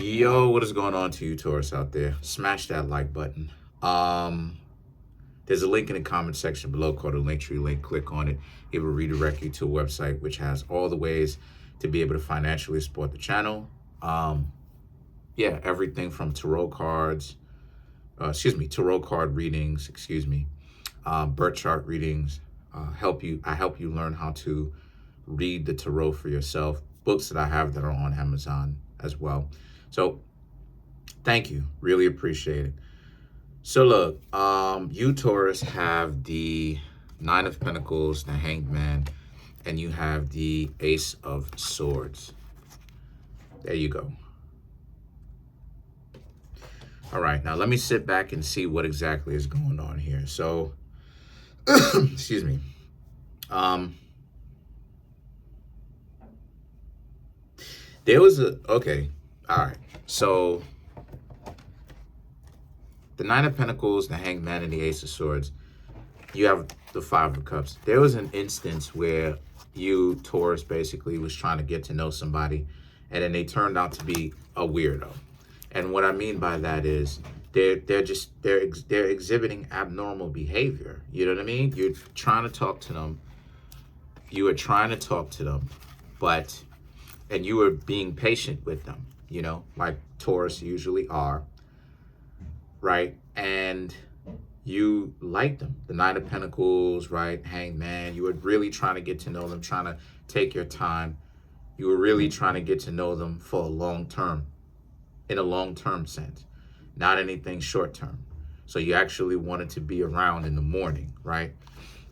Yo, what is going on to you, Taurus, out there? Smash that like button. There's a link in the comment section below called a Linktree link. Click on it. It will redirect you to a website which has all the ways to be able to financially support the channel. Yeah, everything from tarot cards, tarot card readings, birth chart readings. I help you learn how to read the tarot for yourself. Books that I have that are on Amazon as well. So thank you. Really appreciate it. So look, you Taurus have the Nine of Pentacles, the Hanged Man, and you have the Ace of Swords. There you go. All right, now let me sit back and see what exactly is going on here. So, excuse me. There was okay, all right. So, the Nine of Pentacles, the Hanged Man, and the Ace of Swords, you have the Five of Cups. There was an instance where you, Taurus, basically was trying to get to know somebody, and then they turned out to be a weirdo. And what I mean by that is they're exhibiting abnormal behavior. You know what I mean? You're trying to talk to them. You were trying to talk to them, and you were being patient with them, you know, like Taurus usually are, right? And you liked them. The Nine of Pentacles, right? Hanged Man. You were really trying to get to know them, trying to take your time. You were really trying to get to know them for a long term, in a long-term sense, not anything short-term. So you actually wanted to be around in the morning, right?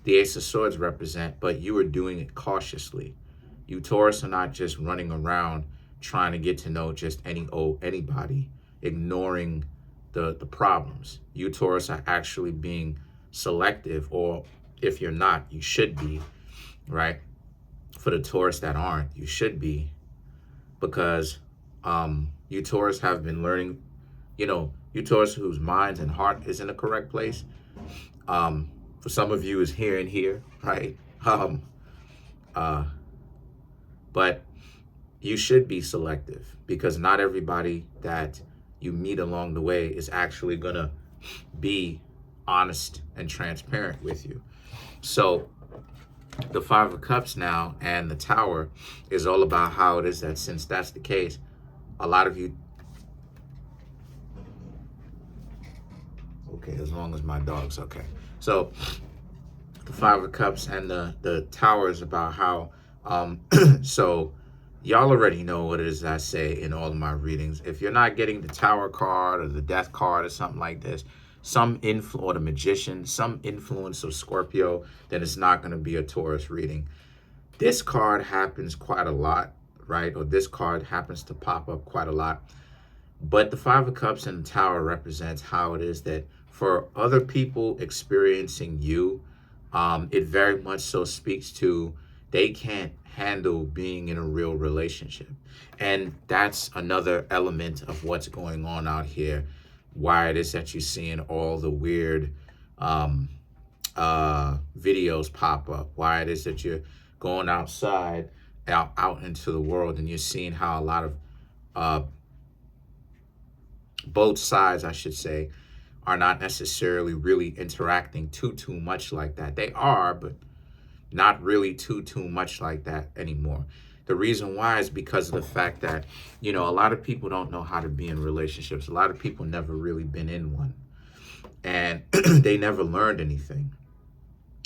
The Ace of Swords represent, but you were doing it cautiously. You Taurus are not just running around trying to get to know just anybody, ignoring the problems. You Taurus are actually being selective, or if you're not, you should be, right? For the Taurus that aren't, you should be, because you Taurus have been learning, you Taurus whose mind and heart is in the correct place. For some of you is here and here, right? But you should be selective, because not everybody that you meet along the way is actually gonna be honest and transparent with you. So the Five of Cups now and the Tower is all about how it is that, since that's the case, a lot of you, okay, as long as my dog's okay. So the Five of Cups and the Tower is about how, so y'all already know what it is I say in all of my readings. If you're not getting the Tower card or the Death card or something like this, or the Magician, some influence of Scorpio, then it's not going to be a Taurus reading. This card happens quite a lot, right? Or this card happens to pop up quite a lot. But the Five of Cups and the Tower represents how it is that for other people experiencing you, it very much so speaks to they can't handle being in a real relationship. And that's another element of what's going on out here. Why it is that you're seeing all the weird videos pop up. Why it is that you're going outside, out into the world, and you're seeing how a lot of both sides, I should say, are not necessarily really interacting too much like that. They are, but not really too much like that anymore. The reason why is because of the fact that, a lot of people don't know how to be in relationships. A lot of people never really been in one, and they never learned anything.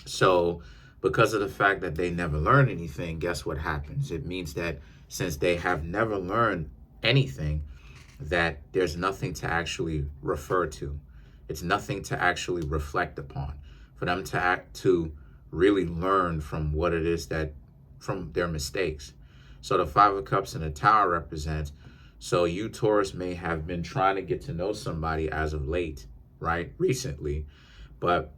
So because of the fact that they never learned anything, guess what happens? It means that since they have never learned anything, that there's nothing to actually refer to. It's nothing to actually reflect upon, for them to really learn from what it is from their mistakes. So the Five of Cups and the Tower represents, so you Taurus may have been trying to get to know somebody as of late, right? Recently, but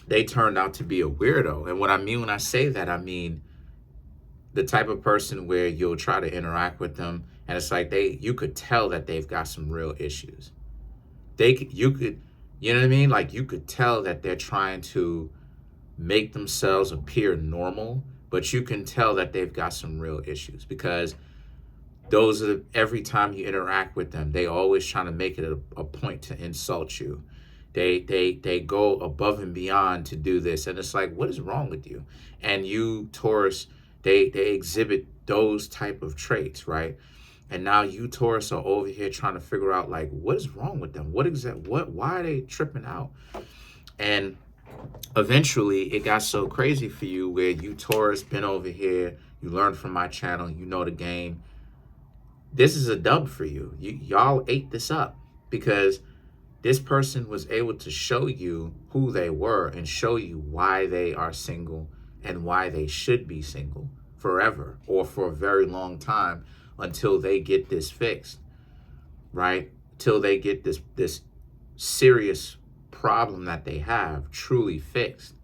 they turned out to be a weirdo. And what I mean when I say that, I mean the type of person where you'll try to interact with them, and it's like you could tell that they've got some real issues. You could, you know what I mean? Like, you could tell that they're trying to make themselves appear normal, but you can tell that they've got some real issues, because those are every time you interact with them, they always trying to make it a point to insult you. They go above and beyond to do this, and it's like, what is wrong with you? And you, Taurus, they exhibit those type of traits, right? And now you, Taurus, are over here trying to figure out, like, what is wrong with them? Why are they tripping out? And eventually it got so crazy for you where you, Taurus, been over here, you learned from my channel, you know the game. This is a dub for you. Y'all ate this up because this person was able to show you who they were and show you why they are single and why they should be single forever or for a very long time until they get this fixed, right? Till they get this serious problem that they have truly fixed.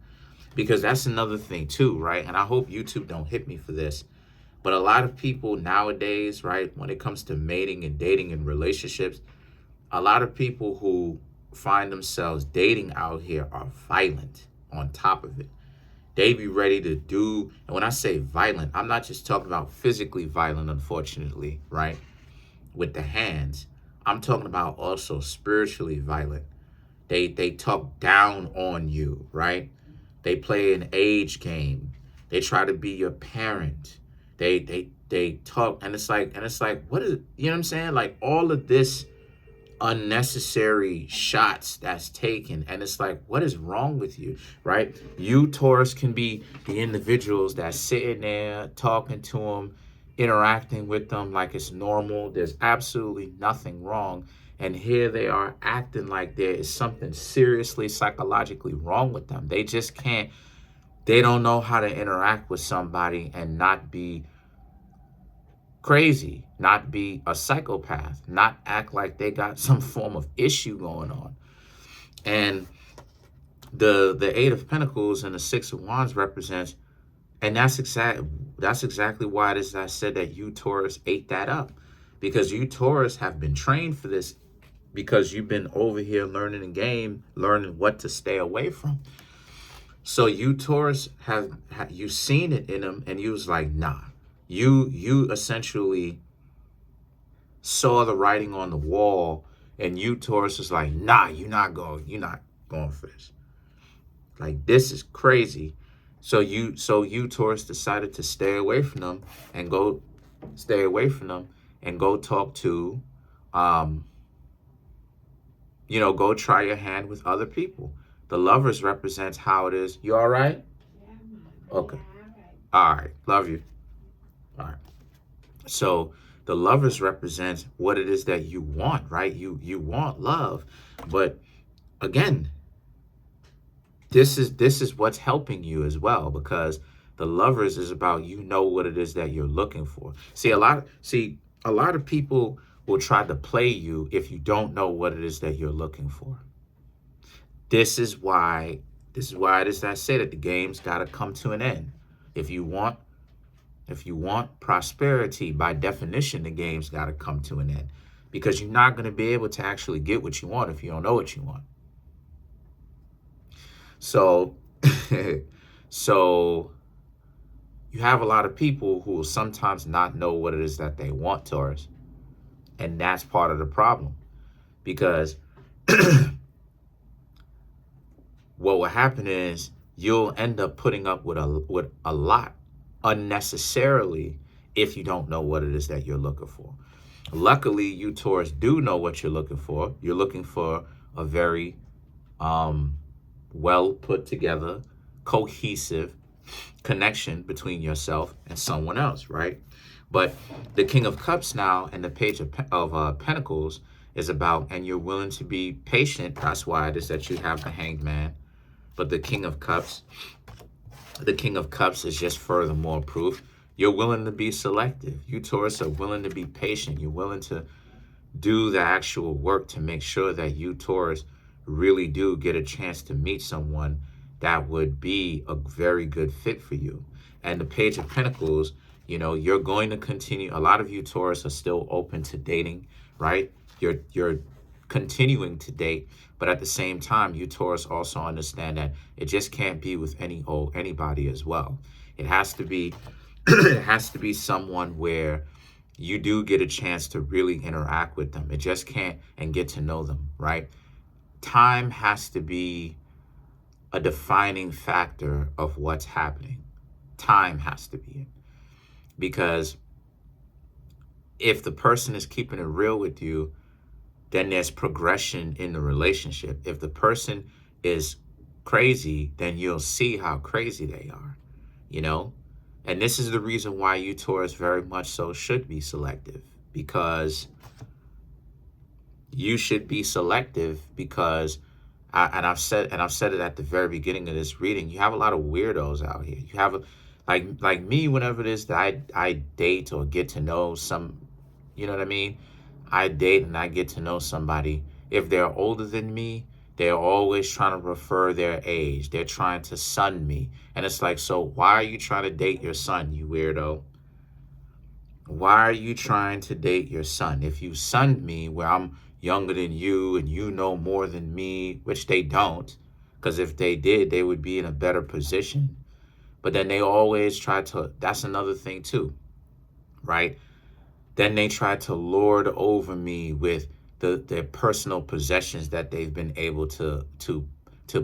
Because that's another thing too, right? And I hope YouTube don't hit me for this. But a lot of people nowadays, right, when it comes to mating and dating and relationships, a lot of people who find themselves dating out here are violent on top of it. They be ready to do, and when I say violent, I'm not just talking about physically violent, unfortunately, right, with the hands. I'm talking about also spiritually violent. They talk down on you, right? They play an age game. They try to be your parent. They talk, and it's like, what is it? You know what I'm saying? Like all of this unnecessary shots that's taken, and it's like, what is wrong with you, right? You, Taurus, can be the individuals that's sitting there talking to them, interacting with them like it's normal. There's absolutely nothing wrong. And here they are acting like there is something seriously psychologically wrong with them. They just can't, they don't know how to interact with somebody and not be crazy, not be a psychopath, not act like they got some form of issue going on. And the Eight of Pentacles and the Six of Wands represents, and that's exactly why it is that I said that you, Taurus, ate that up. Because you, Taurus, have been trained for this, because you've been over here learning the game, learning what to stay away from. So you, Taurus, have you seen it in them, and you was like, nah. You essentially saw the writing on the wall, and you, Taurus, was like, nah, you're not going for this. Like, this is crazy. So you, Taurus, decided to stay away from them and go talk to, go try your hand with other people. The Lovers represents how it is. You all right? Yeah. Okay. All right. Love you. All right. So the Lovers represents what it is that you want, right? You want love. But again, this is what's helping you as well, because the Lovers is about, what it is that you're looking for. See, a lot of people will try to play you if you don't know what it is that you're looking for. This is why it is that I say that the game's got to come to an end. If you want prosperity, by definition, the game's got to come to an end, because you're not going to be able to actually get what you want if you don't know what you want. So, so you have a lot of people who will sometimes not know what it is that they want, Taurus. And that's part of the problem, because what will happen is you'll end up putting up with a lot unnecessarily if you don't know what it is that you're looking for. Luckily, you, Taurus, do know what you're looking for. You're looking for a very well put together, cohesive connection between yourself and someone else, right? But the King of Cups now and the Page of Pentacles is about, and you're willing to be patient. That's why it is that you have the Hanged Man. But the King of Cups is just furthermore proof. You're willing to be selective. You, Taurus, are willing to be patient. You're willing to do the actual work to make sure that you, Taurus, really do get a chance to meet someone that would be a very good fit for you. And the Page of Pentacles, you're going to continue. A lot of you, Taurus, are still open to dating, right? You're continuing to date, but at the same time, you, Taurus, also understand that it just can't be with anybody as well. It has to be it has to be someone where you do get a chance to really interact with them. It just can't, and get to know them, right? Time has to be a defining factor of what's happening. Time has to be it. Because if the person is keeping it real with you, then there's progression in the relationship. If the person is crazy, then you'll see how crazy they are, you know? And this is the reason why you Taurus very much so should be selective, because you should be selective because I've said it at the very beginning of this reading, you have a lot of weirdos out here. You have like me, whenever it is that I date or get to know some, you know what I mean? I date and I get to know somebody. If they're older than me, they're always trying to refer their age. They're trying to son me. And it's like, so why are you trying to date your son, you weirdo? Why are you trying to date your son? If you sunned me where I'm younger than you and you know more than me, which they don't, because if they did, they would be in a better position. But then they always try to, that's another thing too, right? Then they try to lord over me with their personal possessions that they've been able to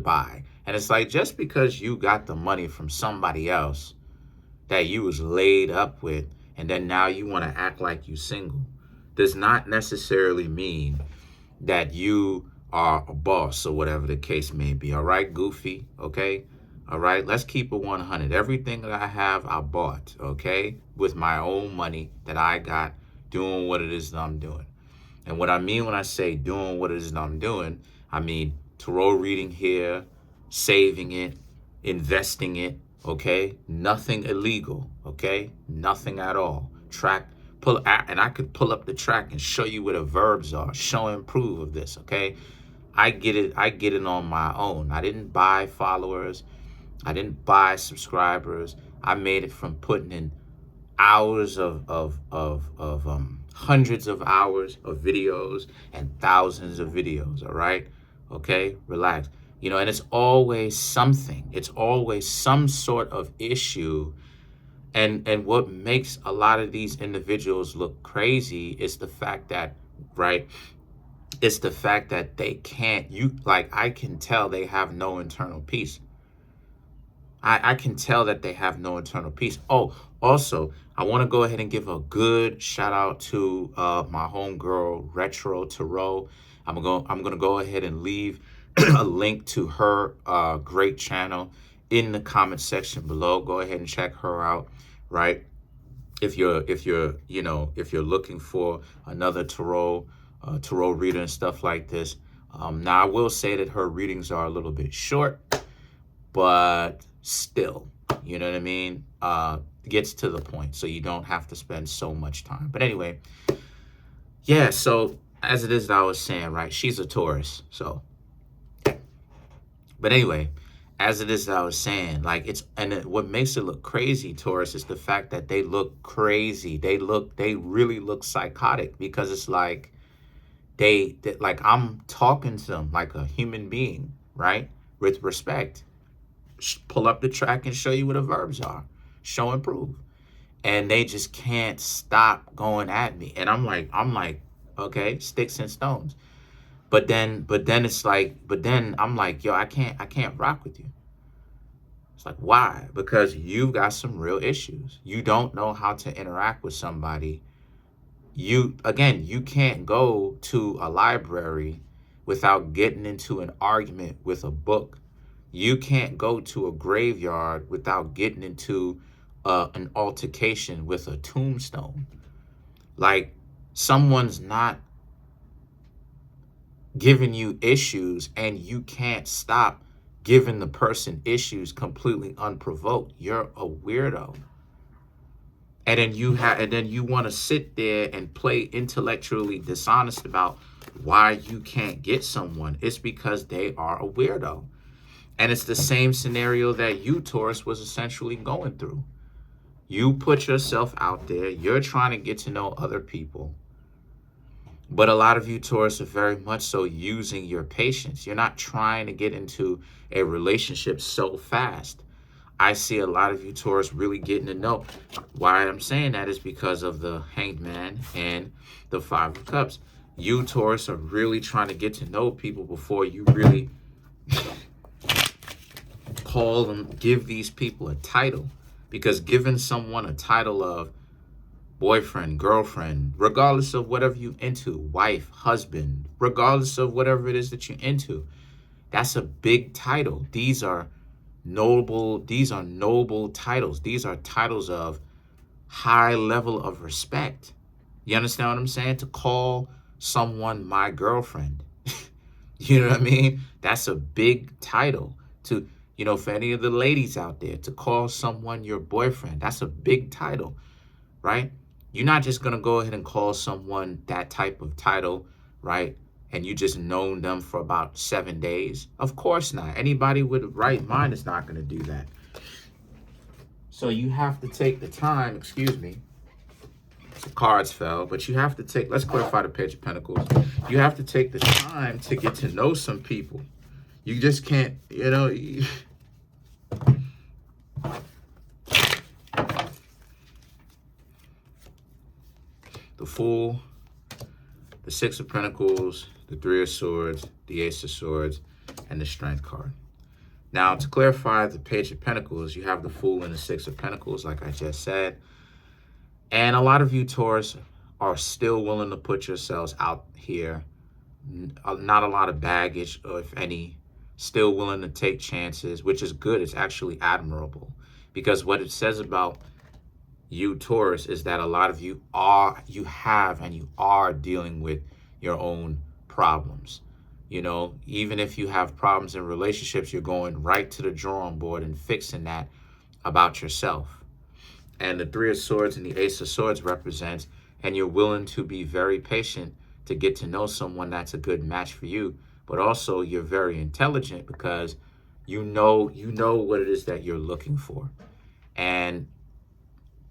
buy. And it's like, just because you got the money from somebody else that you was laid up with, and then now you want to act like you single, does not necessarily mean that you are a boss or whatever the case may be. All right, Goofy, okay? All right, let's keep it 100. Everything that I have, I bought, okay? With my own money that I got, doing what it is that I'm doing. And what I mean when I say doing what it is that I'm doing, I mean tarot reading here, saving it, investing it, okay? Nothing illegal, okay? Nothing at all. And I could pull up the track and show you where the verbs are, show and prove of this, okay? I get it on my own. I didn't buy followers. I didn't buy subscribers. I made it from putting in hours of hundreds of hours of videos and thousands of videos, all right? Okay, relax. You know, and it's always something. It's always some sort of issue. And what makes a lot of these individuals look crazy is the fact that, right, it's the fact that they can't, I can tell they have no internal peace. I can tell that they have no internal peace. Oh, also, I want to go ahead and give a good shout out to my homegirl, Retro Tarot. I'm gonna go ahead and leave a link to her great channel in the comment section below. Go ahead and check her out, right? If you're looking for another tarot reader and stuff like this. Now I will say that her readings are a little bit short, but still, you know what I mean? Gets to the point, so you don't have to spend so much time. But anyway, yeah, so as it is that I was saying, right, she's a Taurus, so. But anyway, as it is that I was saying, like, what makes it look crazy, Taurus, is the fact that they look crazy. They really look psychotic, because it's like, like I'm talking to them like a human being, right? With respect. Pull up the track and show you what the verbs are. Show and prove. And they just can't stop going at me. And I'm like, okay, sticks and stones. But then I'm like, yo, I can't rock with you. It's like, why? Because you've got some real issues. You don't know how to interact with somebody. You can't go to a library without getting into an argument with a book. You can't go to a graveyard without getting into an altercation with a tombstone. Like, someone's not giving you issues and you can't stop giving the person issues completely unprovoked. You're a weirdo. And then you want to sit there and play intellectually dishonest about why you can't get someone. It's because they are a weirdo. And it's the same scenario that you, Taurus, was essentially going through. You put yourself out there. You're trying to get to know other people. But a lot of you, Taurus, are very much so using your patience. You're not trying to get into a relationship so fast. I see a lot of you Taurus really getting to know. Why I'm saying that is because of the Hanged Man and the Five of Cups. You Taurus are really trying to get to know people before you really call them, give these people a title. Because giving someone a title of boyfriend, girlfriend, regardless of whatever you into, wife, husband, regardless of whatever it is that you're into, that's a big title. These are noble titles. These are titles of high level of respect. You understand what I'm saying? To call someone my girlfriend. You know what I mean? That's a big title. To, for any of the ladies out there, to call someone your boyfriend, that's a big title, right? You're not just going to go ahead and call someone that type of title, right? And you just known them for about 7 days. Of course not. Anybody with a right mind is not going to do that. So you have to take the time, excuse me, the cards fell, but you have to take, let's clarify the Page of Pentacles. You have to take the time to get to know some people. You just can't, the Fool, the Six of Pentacles, the Three of Swords, the Ace of Swords, and the Strength card. Now, to clarify the Page of Pentacles, you have the Fool and the Six of Pentacles, like I just said. And a lot of you Taurus are still willing to put yourselves out here. Not a lot of baggage, or if any, still willing to take chances, which is good. It's actually admirable. Because what it says about you Taurus is that a lot of you are dealing with your own problems. Even if you have problems in relationships, you're going right to the drawing board and fixing that about yourself. And the Three of Swords and the Ace of Swords represents, and you're willing to be very patient to get to know someone that's a good match for you. But also you're very intelligent because you know what it is that you're looking for. And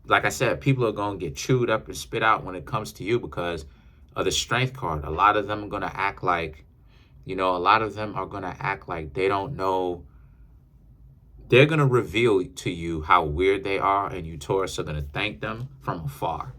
like I said, people are going to get chewed up and spit out when it comes to you because of the Strength card. A lot of them are going to act like, they don't know. They're going to reveal to you how weird they are, and you Taurus are going to thank them from afar.